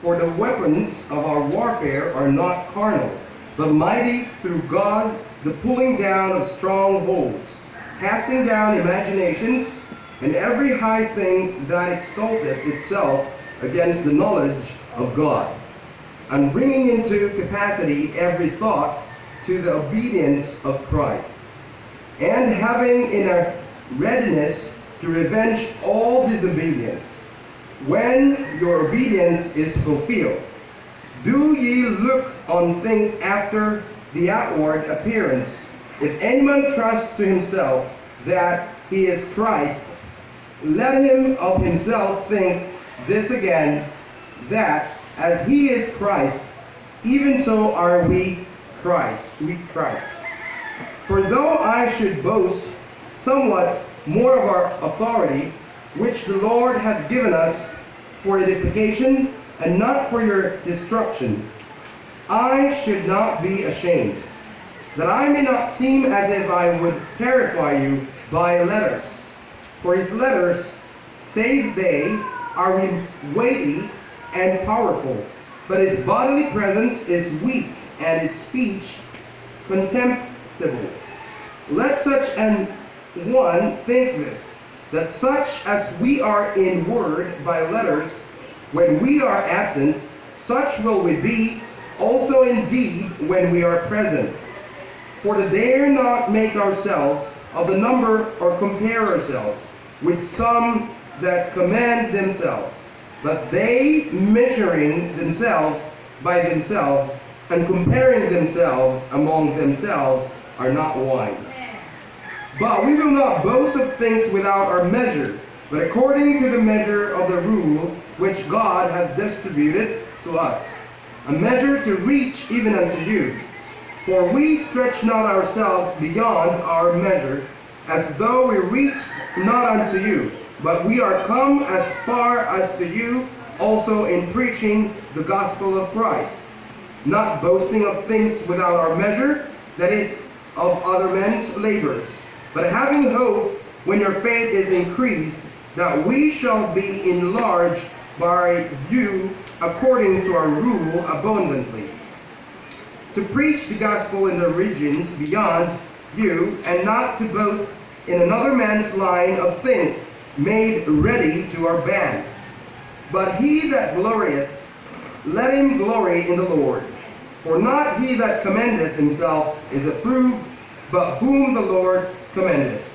For the weapons of our warfare are not carnal, but mighty through God, the pulling down of strongholds, casting down imaginations, and every high thing that exalteth itself against the knowledge of God, and bringing into capacity every thought to the obedience of Christ, and having in a readiness to revenge all disobedience, when your obedience is fulfilled. Do ye look on things after the outward appearance? If any man trust to himself that he is Christ's, let him of himself think this again, that as he is Christ's, even so are we Christ. For though I should boast somewhat more of our authority, which the Lord hath given us for edification, and not for your destruction, I should not be ashamed, that I may not seem as if I would terrify you by letters. For his letters, say they, are weighty and powerful, but his bodily presence is weak, and his speech contemptible. Let such an one think this, that such as we are in word by letters, when we are absent, such will we be also in deed when we are present. For to dare not make ourselves of the number or compare ourselves with some that commend themselves, but they measuring themselves by themselves and comparing themselves among themselves are not wise. But we will not boast of things without our measure, but according to the measure of the rule which God hath distributed to us, a measure to reach even unto you. For we stretch not ourselves beyond our measure, as though we reached not unto you, but we are come as far as to you also in preaching the gospel of Christ, not boasting of things without our measure, that is, of other men's labors, but having hope when your faith is increased, that we shall be enlarged by you according to our rule abundantly, to preach the gospel in the regions beyond you, and not to boast in another man's line of things made ready to our band. But he that glorieth, let him glory in the Lord. For not he that commendeth himself is approved, but whom the Lord commendeth.